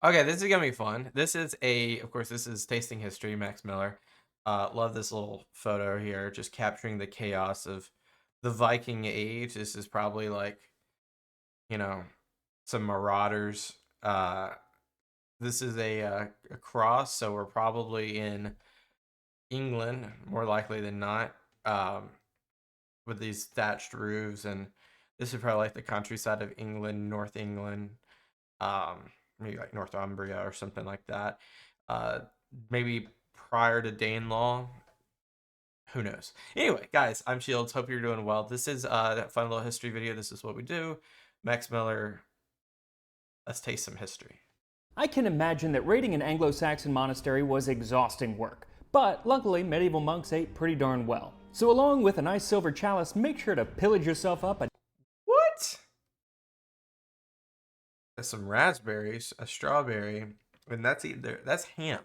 Okay, this is gonna be fun. Of course, this is Tasting History, Max Miller. Love this little photo here, just capturing the chaos of the Viking Age. This is probably like, you know, some marauders. This is a cross, so we're probably in England, more likely than not, with these thatched roofs, and this is probably like the countryside of England, North England, maybe like Northumbria or something like that. Uh, Maybe prior to Danelaw. Who knows? Anyway, guys, I'm Shields. Hope you're doing well. This is that fun little history video. This is what we do. Max Miller, let's taste some history. I can imagine that raiding an Anglo-Saxon monastery was exhausting work, but luckily medieval monks ate pretty darn well. So along with a nice silver chalice, make sure to pillage yourself up a What? There's some raspberries, a strawberry, and that's ham,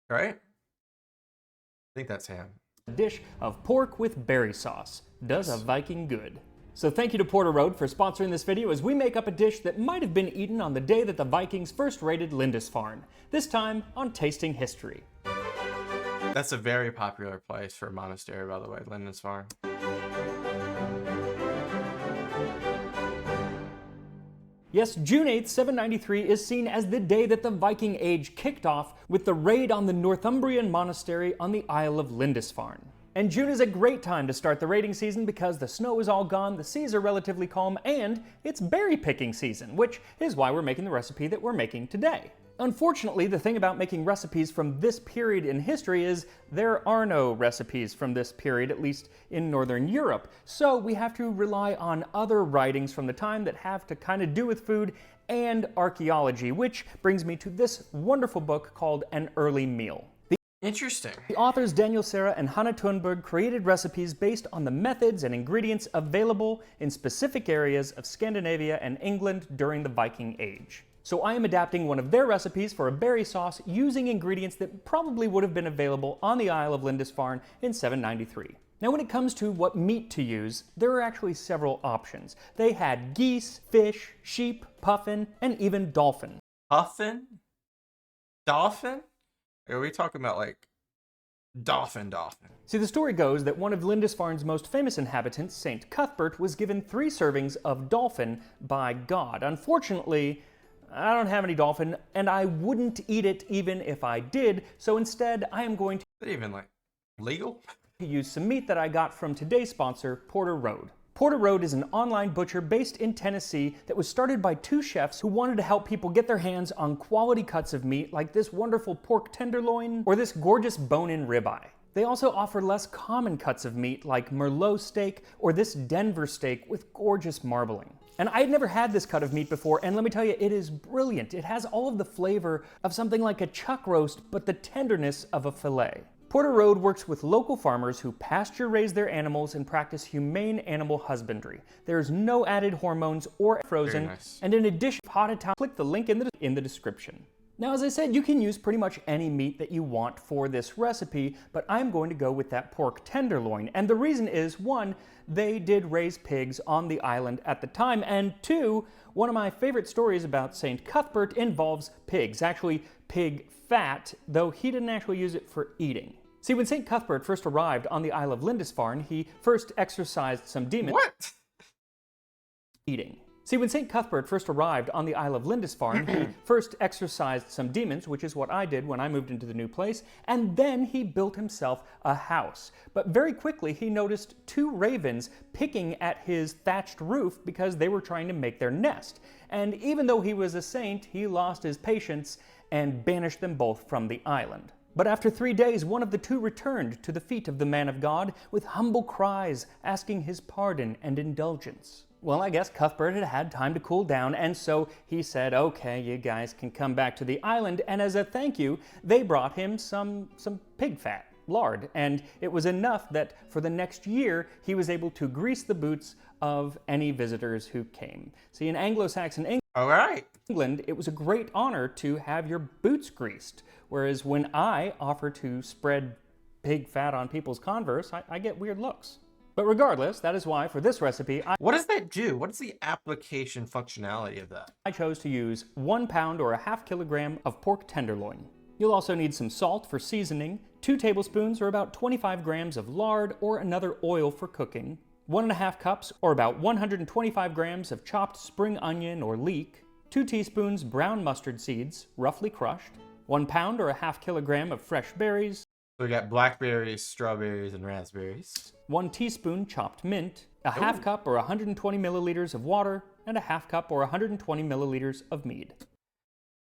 right? I think that's ham. dish of pork with berry sauce. Does a Viking good. So thank you to Porter Road for sponsoring this video as we make up a dish that might have been eaten on the day that the Vikings first raided Lindisfarne, this time on Tasting History. That's a very popular place for a monastery, by the way, Lindisfarne. Yes, June 8th, 793 is seen as the day that the Viking Age kicked off with the raid on the Northumbrian monastery on the Isle of Lindisfarne. And June is a great time to start the raiding season because the snow is all gone, the seas are relatively calm, and it's berry picking season, which is why we're making the recipe that we're making today. Unfortunately, the thing about making recipes from this period in history is there are no recipes from this period, at least in Northern Europe. So we have to rely on other writings from the time that have to kind of do with food and archaeology, which brings me to this wonderful book called An Early Meal. Interesting. The authors Daniel Serra and Hanna Thunberg created recipes based on the methods and ingredients available in specific areas of Scandinavia and England during the Viking Age. So I am adapting one of their recipes for a berry sauce using ingredients that probably would have been available on the Isle of Lindisfarne in 793. Now when it comes to what meat to use, there are actually several options. They had geese, fish, sheep, puffin, and even dolphin. Puffin? Dolphin? Are we talking about like dolphin? See, the story goes that one of Lindisfarne's most famous inhabitants, Saint Cuthbert, was given 3 servings of dolphin by God. Unfortunately, I don't have any dolphin, and I wouldn't eat it even if I did, so instead I am going Is that even like legal? to use some meat that I got from today's sponsor, Porter Road. Porter Road is an online butcher based in Tennessee that was started by 2 chefs who wanted to help people get their hands on quality cuts of meat like this wonderful pork tenderloin or this gorgeous bone-in ribeye. They also offer less common cuts of meat like Merlot steak or this Denver steak with gorgeous marbling. And I had never had this cut of meat before, and let me tell you, it is brilliant. It has all of the flavor of something like a chuck roast, but the tenderness of a filet. Porter Road works with local farmers who pasture raise their animals and practice humane animal husbandry. There's no added hormones or frozen, nice. and in addition, hot Italian. Click the link in the description. Now, as I said, you can use pretty much any meat that you want for this recipe, but I'm going to go with that pork tenderloin. And the reason is, 1, they did raise pigs on the island at the time, and 2, one of my favorite stories about St. Cuthbert involves pigs, actually pig fat, though he didn't actually use it for eating. See, when St. Cuthbert first arrived on the Isle of Lindisfarne, he first exorcised some demons. What? Eating. See, when St. Cuthbert first arrived on the Isle of Lindisfarne, he first exorcised some demons, which is what I did when I moved into the new place, and then he built himself a house. But very quickly, he noticed 2 ravens picking at his thatched roof because they were trying to make their nest. And even though he was a saint, he lost his patience and banished them both from the island. But after 3 days, one of the 2 returned to the feet of the man of God with humble cries, asking his pardon and indulgence. Well, I guess Cuthbert had had time to cool down, and so he said, okay, you guys can come back to the island, and as a thank you, they brought him some pig fat, lard, and it was enough that for the next year, he was able to grease the boots of any visitors who came. See, in Anglo-Saxon England, it was a great honor to have your boots greased, whereas when I offer to spread pig fat on people's Converse, I get weird looks. But regardless, that is why for this recipe, What does that do? What is the application functionality of that? I chose to use 1 pound or a half kilogram of pork tenderloin. You'll also need some salt for seasoning, 2 tablespoons or about 25 grams of lard or another oil for cooking, 1.5 cups or about 125 grams of chopped spring onion or leek, 2 teaspoons brown mustard seeds, roughly crushed, 1 pound or a half kilogram of fresh berries, So we got blackberries, strawberries, and raspberries. 1 teaspoon chopped mint, a half cup or 120 milliliters of water, and a half cup or 120 milliliters of mead.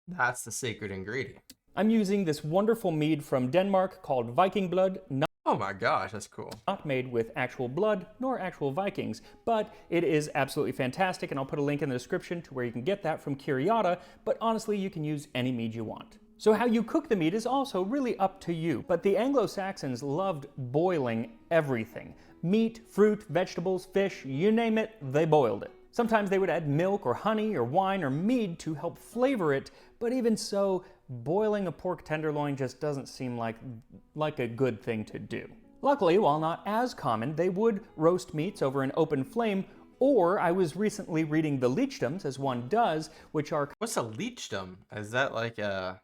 That's the secret ingredient. I'm using this wonderful mead from Denmark called Viking blood, Oh my gosh, that's cool. not made with actual blood nor actual Vikings, but it is absolutely fantastic, and I'll put a link in the description to where you can get that from Curiata, but honestly, you can use any mead you want. So how you cook the meat is also really up to you, but the Anglo-Saxons loved boiling everything. Meat, fruit, vegetables, fish, you name it, they boiled it. Sometimes they would add milk or honey or wine or mead to help flavor it, but even so, boiling a pork tenderloin just doesn't seem like a good thing to do. Luckily, while not as common, they would roast meats over an open flame, or I was recently reading the leechdoms, as one does, which are What's a leechdom? Is that like a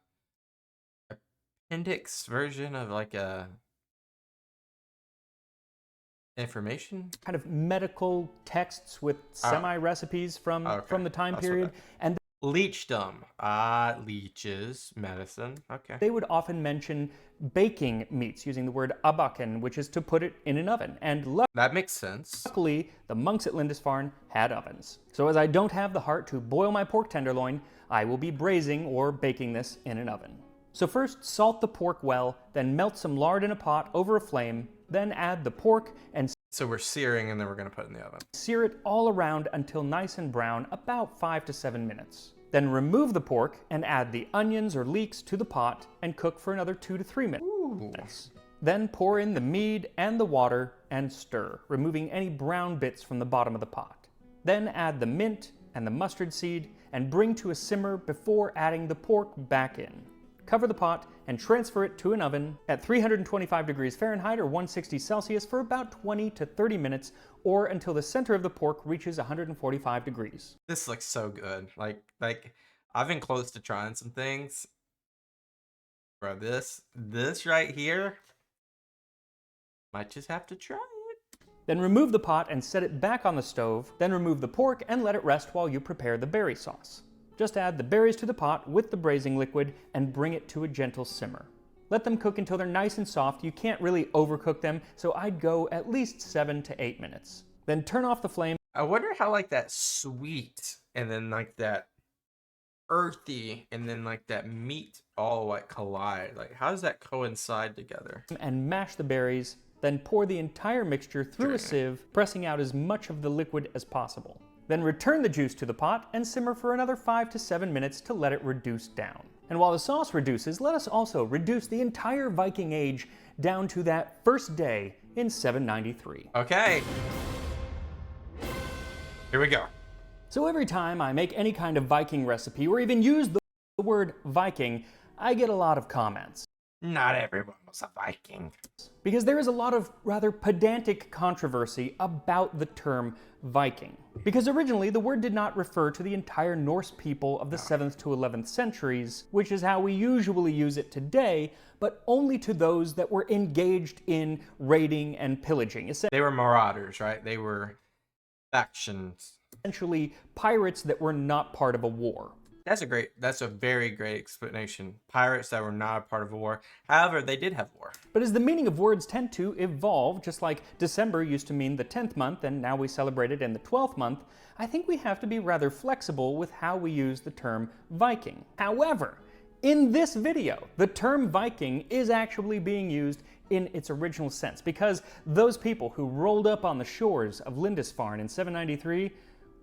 appendix version of like a information? kind of medical texts with semi-recipes from the time That's what period, and Leechdom. Leeches, medicine. Okay. they would often mention baking meats using the word abakken, which is to put it in an oven. And That makes sense. luckily, the monks at Lindisfarne had ovens. So as I don't have the heart to boil my pork tenderloin, I will be braising or baking this in an oven. So first, salt the pork well, then melt some lard in a pot over a flame, then add the pork and So we're searing and then we're going to put it in the oven. sear it all around until nice and brown, about 5 to 7 minutes. Then remove the pork and add the onions or leeks to the pot and cook for another 2 to 3 minutes. Ooh. Then pour in the mead and the water and stir, removing any brown bits from the bottom of the pot. Then add the mint and the mustard seed and bring to a simmer before adding the pork back in. Cover the pot and transfer it to an oven at 325 degrees Fahrenheit or 160 Celsius for about 20 to 30 minutes, or until the center of the pork reaches 145 degrees. This looks so good. Like I've been close to trying some things. Bro, this right here might just have to try it. Then remove the pot and set it back on the stove, then remove the pork and let it rest while you prepare the berry sauce. Just add the berries to the pot with the braising liquid and bring it to a gentle simmer. Let them cook until they're nice and soft. You can't really overcook them, so I'd go at least 7 to 8 minutes. Then turn off the flame. I wonder how like that sweet and then like that earthy and then like that meat all like collide. Like how does that coincide together? And mash the berries, then pour the entire mixture through a sieve, pressing out as much of the liquid as possible. Then return the juice to the pot and simmer for another 5 to 7 minutes to let it reduce down. And while the sauce reduces, let us also reduce the entire Viking Age down to that first day in 793. Okay. Here we go. So every time I make any kind of Viking recipe or even use the word Viking, I get a lot of comments. Not everyone was a Viking. Because there is a lot of rather pedantic controversy about the term Viking. Because originally the word did not refer to the entire Norse people of the 7th to 11th centuries, which is how we usually use it today, but only to those that were engaged in raiding and pillaging. They were marauders, right? They were factions. Essentially pirates that were not part of a war. That's a very great explanation. Pirates that were not a part of a war. However, they did have war. But as the meaning of words tend to evolve, just like December used to mean the 10th month and now we celebrate it in the 12th month, I think we have to be rather flexible with how we use the term Viking. However, in this video, the term Viking is actually being used in its original sense, because those people who rolled up on the shores of Lindisfarne in 793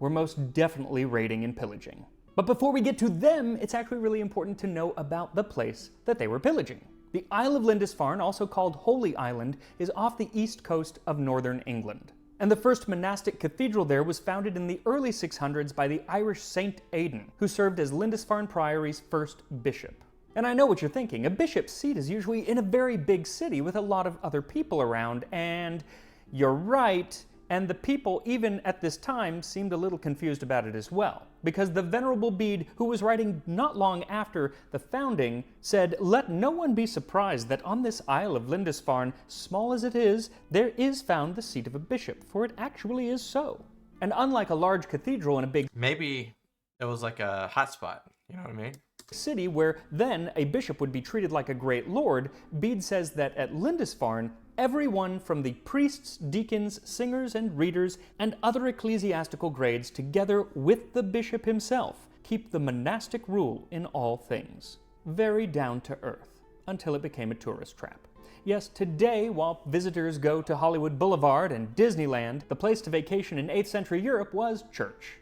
were most definitely raiding and pillaging. But before we get to them, it's actually really important to know about the place that they were pillaging. The Isle of Lindisfarne, also called Holy Island, is off the east coast of northern England. And the first monastic cathedral there was founded in the early 600s by the Irish Saint Aidan, who served as Lindisfarne Priory's first bishop. And I know what you're thinking, a bishop's seat is usually in a very big city with a lot of other people around, and You're right, and the people, even at this time, seemed a little confused about it as well. Because the Venerable Bede, who was writing not long after the founding, said, "Let no one be surprised that on this isle of Lindisfarne, small as it is, there is found the seat of a bishop, for it actually is so." And unlike a large cathedral in a big Maybe it was like a hotspot. You know what I mean? city where then a bishop would be treated like a great lord, Bede says that at Lindisfarne, everyone from the priests, deacons, singers, and readers, and other ecclesiastical grades, together with the bishop himself, keep the monastic rule in all things. Very down to earth, until it became a tourist trap. Yes, today, while visitors go to Hollywood Boulevard and Disneyland, the place to vacation in 8th century Europe was church.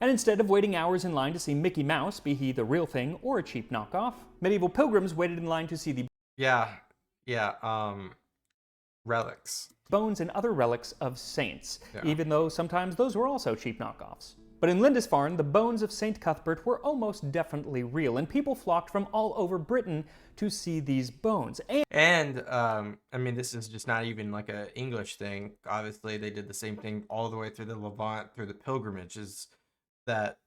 And instead of waiting hours in line to see Mickey Mouse, be he the real thing or a cheap knockoff, medieval pilgrims waited in line to see the Yeah. Relics. bones and other relics of saints, Yeah. even though sometimes those were also cheap knockoffs. But in Lindisfarne, the bones of St. Cuthbert were almost definitely real, and people flocked from all over Britain to see these bones. And I mean, this is just not even like a English thing. Obviously, they did the same thing all the way through the Levant, through the pilgrimages that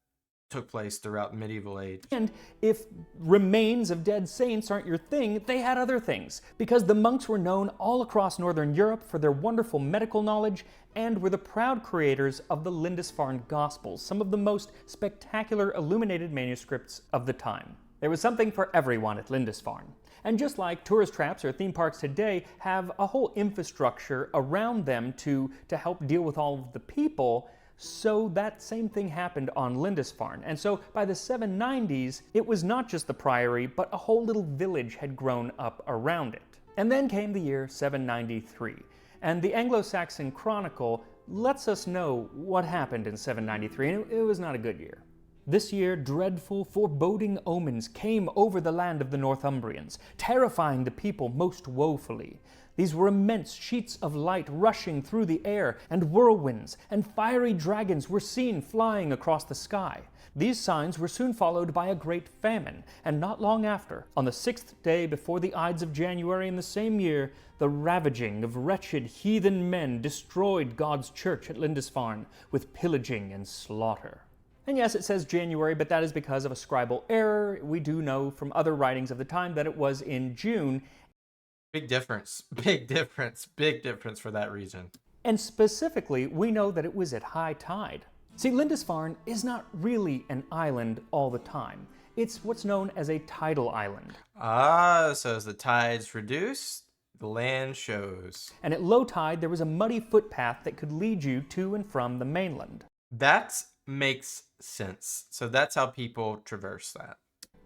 took place throughout the medieval age. And if remains of dead saints aren't your thing, they had other things, because the monks were known all across Northern Europe for their wonderful medical knowledge and were the proud creators of the Lindisfarne Gospels, some of the most spectacular illuminated manuscripts of the time. There was something for everyone at Lindisfarne. And just like tourist traps or theme parks today have a whole infrastructure around them to help deal with all of the people, so that same thing happened on Lindisfarne. And so by the 790s, it was not just the priory, but a whole little village had grown up around it. And then came the year 793. And the Anglo-Saxon Chronicle lets us know what happened in 793, and it was not a good year. This year, dreadful, foreboding omens came over the land of the Northumbrians, terrifying the people most woefully. These were immense sheets of light rushing through the air, and whirlwinds and fiery dragons were seen flying across the sky. These signs were soon followed by a great famine, and not long after, on the 6th day before the Ides of January in the same year, the ravaging of wretched heathen men destroyed God's church at Lindisfarne with pillaging and slaughter. And yes, it says January, but that is because of a scribal error. We do know from other writings of the time that it was in June. Big difference. Big difference. Big difference for that reason. And specifically, we know that it was at high tide. See, Lindisfarne is not really an island all the time. It's what's known as a tidal island. So as the tides reduce, the land shows. And at low tide, there was a muddy footpath that could lead you to and from the mainland. That makes sense. So that's how people traverse that.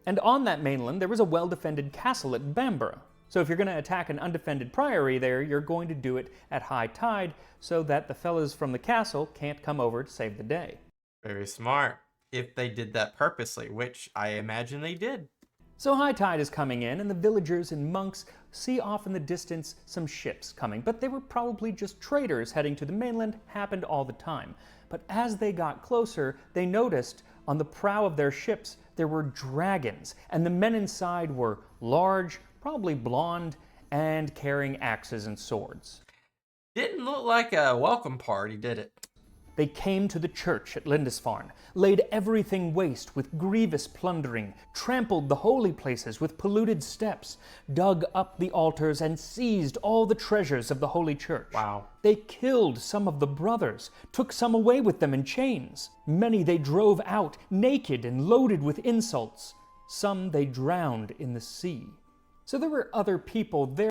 And on that mainland, there was a well-defended castle at Bamborough. So if you're going to attack an undefended priory there, you're going to do it at high tide so that the fellas from the castle can't come over to save the day. Very smart. If they did that purposely, which I imagine they did. So high tide is coming in, and the villagers and monks see off in the distance some ships coming, but they were probably just traders heading to the mainland, happened all the time. But as they got closer, they noticed on the prow of their ships there were dragons, and the men inside were large, probably blonde, and carrying axes and swords. Didn't look like a welcome party, did it? They came to the church at Lindisfarne, laid everything waste with grievous plundering, trampled the holy places with polluted steps, dug up the altars, and seized all the treasures of the holy church. Wow. They killed some of the brothers, took some away with them in chains. Many they drove out, naked and loaded with insults. Some they drowned in the sea. So there were other people there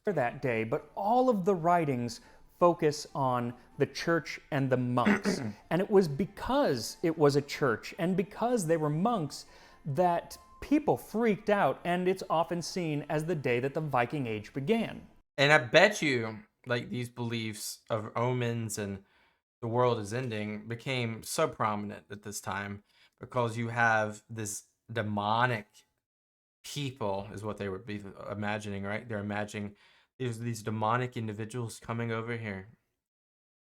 that day, but all of the writings focus on the church and the monks. And it was because it was a church and because they were monks that people freaked out, and it's often seen as the day that the Viking Age began. And I bet you, like, these beliefs of omens and the world is ending became so prominent at this time because you have this demonic people, is what they would be imagining, right? They're imagining there's these demonic individuals coming over here,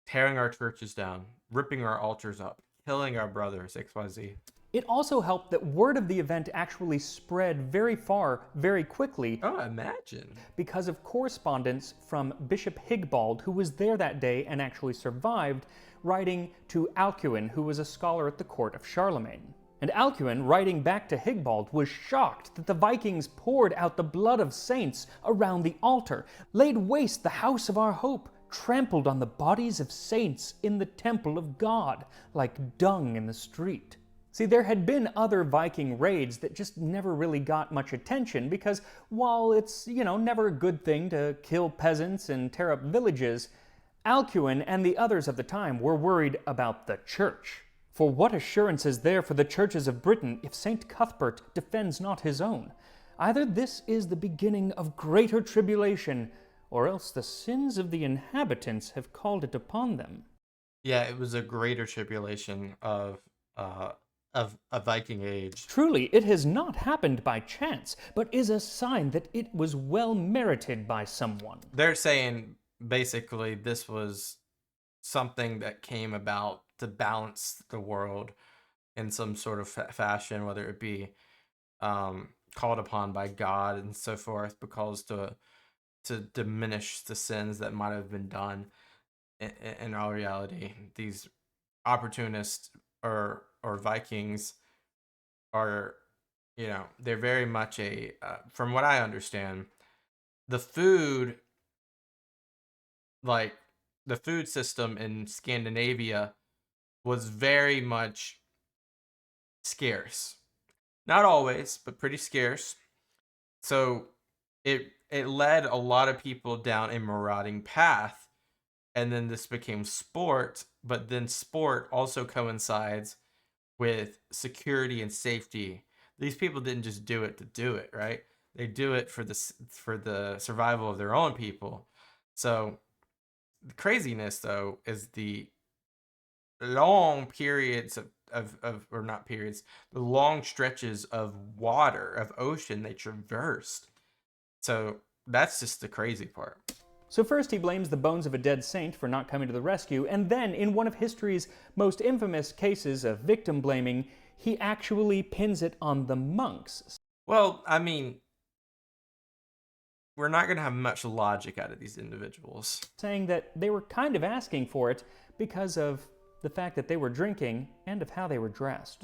tearing our churches down, ripping our altars up, killing our brothers, XYZ. It also helped that word of the event actually spread very far, very quickly, Oh, imagine. because of correspondence from Bishop Higbald, who was there that day and actually survived, writing to Alcuin, who was a scholar at the court of Charlemagne. And Alcuin, writing back to Higbald, was shocked that the Vikings poured out the blood of saints around the altar, laid waste the house of our hope, trampled on the bodies of saints in the temple of God, like dung in the street. See, there had been other Viking raids that just never really got much attention because while it's, never a good thing to kill peasants and tear up villages, Alcuin and the others of the time were worried about the church. For what assurance is there for the churches of Britain if St. Cuthbert defends not his own? Either this is the beginning of greater tribulation, or else the sins of the inhabitants have called it upon them. Yeah, it was a greater tribulation of a Viking Age. Truly, it has not happened by chance, but is a sign that it was well merited by someone. They're saying basically this was something that came about to balance the world in some sort of fashion, whether it be called upon by God and so forth, because to diminish the sins that might have been done. In all reality, these opportunists or Vikings are, they're very much from what I understand, the food, like the food system in Scandinavia was very much scarce. Not always, but pretty scarce. So it led a lot of people down a marauding path, and then this became sport, but then sport also coincides with security and safety. These people didn't just do it to do it, right? They do it for the survival of their own people. So the craziness though is the long periods of or not periods, the long stretches of water, of ocean they traversed. So that's just the crazy part. So first he blames the bones of a dead saint for not coming to the rescue, and then in one of history's most infamous cases of victim blaming, he actually pins it on the monks. Well, I mean, we're not going to have much logic out of these individuals. Saying that they were kind of asking for it because of the fact that they were drinking and of how they were dressed.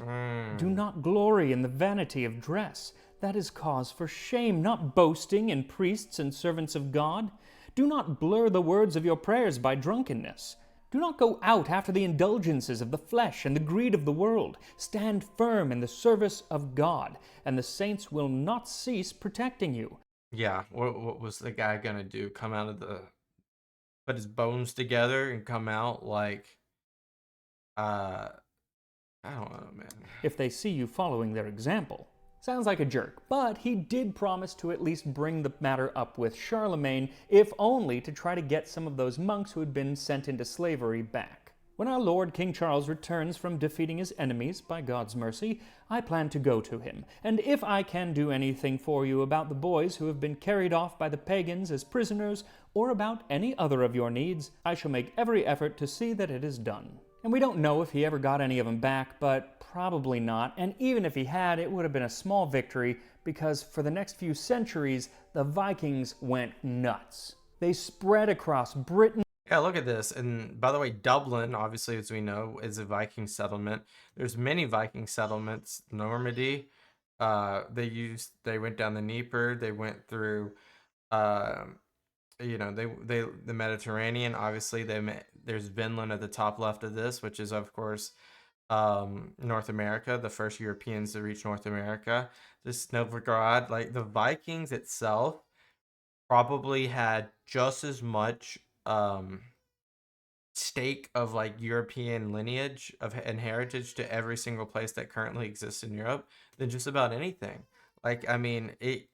Do not glory in the vanity of dress. That is cause for shame, not boasting in priests and servants of God. Do not blur the words of your prayers by drunkenness. Do not go out after the indulgences of the flesh and the greed of the world. Stand firm in the service of God, and the saints will not cease protecting you. Yeah, what was the guy gonna do? Come out of put his bones together and come out like, I don't know, man. If they see you following their example. Sounds like a jerk, but he did promise to at least bring the matter up with Charlemagne, if only to try to get some of those monks who had been sent into slavery back. When our Lord King Charles returns from defeating his enemies, by God's mercy, I plan to go to him, and if I can do anything for you about the boys who have been carried off by the pagans as prisoners, or about any other of your needs, I shall make every effort to see that it is done. And we don't know if he ever got any of them back, but probably not. And even if he had, it would have been a small victory because for the next few centuries, the Vikings went nuts. They spread across Britain. Yeah, look at this. And by the way, Dublin, obviously, as we know, is a Viking settlement. There's many Viking settlements. Normandy, they went down the Dnieper. They went through, the Mediterranean. Obviously, there's Vinland at the top left of this, which is, of course, North America, the first Europeans to reach North America. This Novgorod, like the Vikings itself, probably had just as much stake of like European lineage and heritage to every single place that currently exists in Europe than just about anything. Like, I mean, it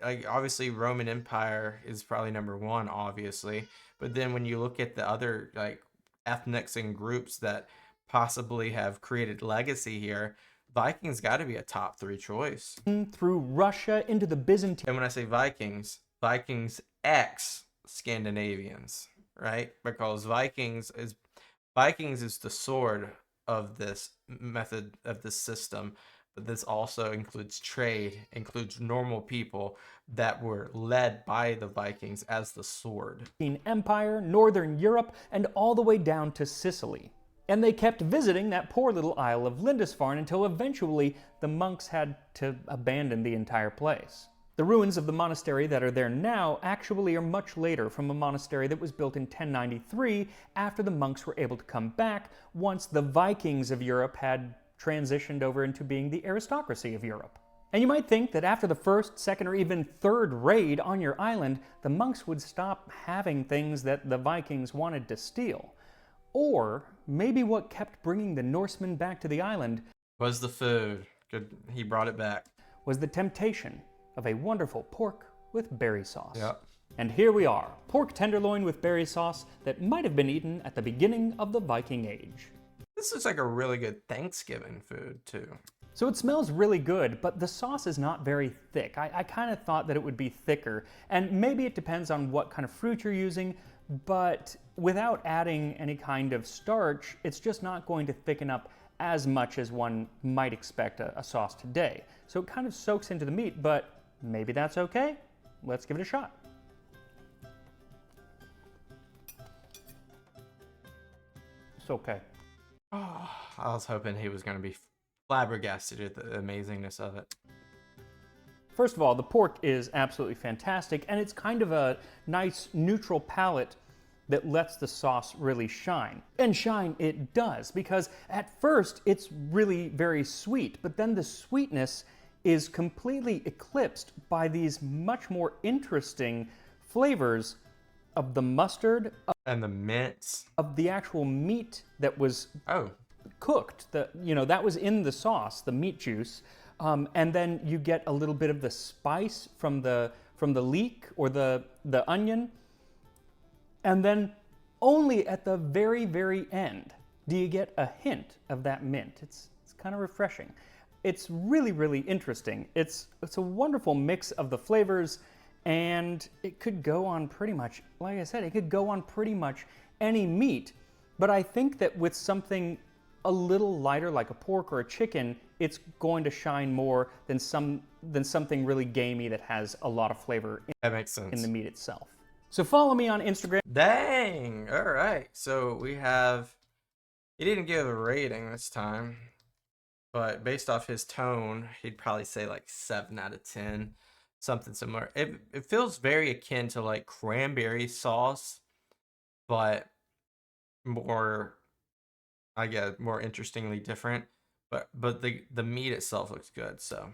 like obviously Roman Empire is probably number one, obviously, but then when you look at the other like ethnics and groups that possibly have created legacy here, Vikings got to be a top 3 choice. Through Russia into the Byzantine. And when I say Vikings, Vikings X Scandinavians, right? Because Vikings is the sword of this method, of this system, but this also includes trade, includes normal people that were led by the Vikings as the sword. Empire, Northern Europe, and all the way down to Sicily. And they kept visiting that poor little Isle of Lindisfarne until eventually the monks had to abandon the entire place. The ruins of the monastery that are there now actually are much later, from a monastery that was built in 1093 after the monks were able to come back once the Vikings of Europe had transitioned over into being the aristocracy of Europe. And you might think that after the first, second, or even third raid on your island, the monks would stop having things that the Vikings wanted to steal. Or maybe what kept bringing the Norsemen back to the island Was the food. Good, he brought it back. was the temptation of a wonderful pork with berry sauce. Yep. And here we are, pork tenderloin with berry sauce that might have been eaten at the beginning of the Viking Age. This is like a really good Thanksgiving food, too. So it smells really good, but the sauce is not very thick. I kind of thought that it would be thicker, and maybe it depends on what kind of fruit you're using, but without adding any kind of starch, it's just not going to thicken up as much as one might expect a sauce today. So it kind of soaks into the meat, but maybe that's okay. Let's give it a shot. It's okay. Oh, I was hoping he was going to be flabbergasted at the amazingness of it. First of all, the pork is absolutely fantastic, and it's kind of a nice neutral palate that lets the sauce really shine. And shine it does, because at first it's really very sweet, but then the sweetness is completely eclipsed by these much more interesting flavors of the mustard, And the mints. of the actual meat that was Oh, cooked. That was in the sauce, the meat juice, and then you get a little bit of the spice from the leek or the onion, and then only at the very, very end do you get a hint of that mint. It's kind of refreshing. It's really, really interesting. It's a wonderful mix of the flavors, and it could go on pretty much, like I said, it could go on pretty much any meat. But I think that with something a little lighter like a pork or a chicken, it's going to shine more than something really gamey that has a lot of flavor that makes sense. in the meat itself. So follow me on Instagram. Dang! All right. So we have. He didn't give a rating this time, but based off his tone, he'd probably say like 7 out of 10, something similar. It feels very akin to like cranberry sauce, but more, I guess, more interestingly different. But the meat itself looks good. So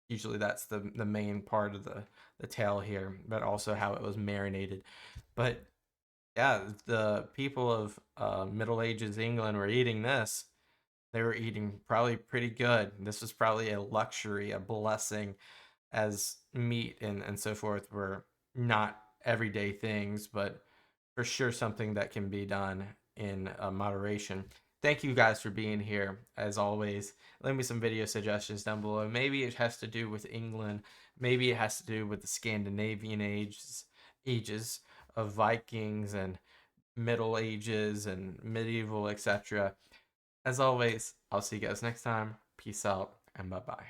usually that's the main part of the tale here, but also how it was marinated. But yeah, the people of Middle Ages England were eating this. They were eating probably pretty good. This was probably a luxury, a blessing, as meat and so forth were not everyday things, but for sure something that can be done in moderation. Thank you guys for being here. As always, leave me some video suggestions down below. Maybe it has to do with England. Maybe it has to do with the Scandinavian ages of Vikings and Middle Ages and medieval, etc. As always, I'll see you guys next time. Peace out and bye-bye.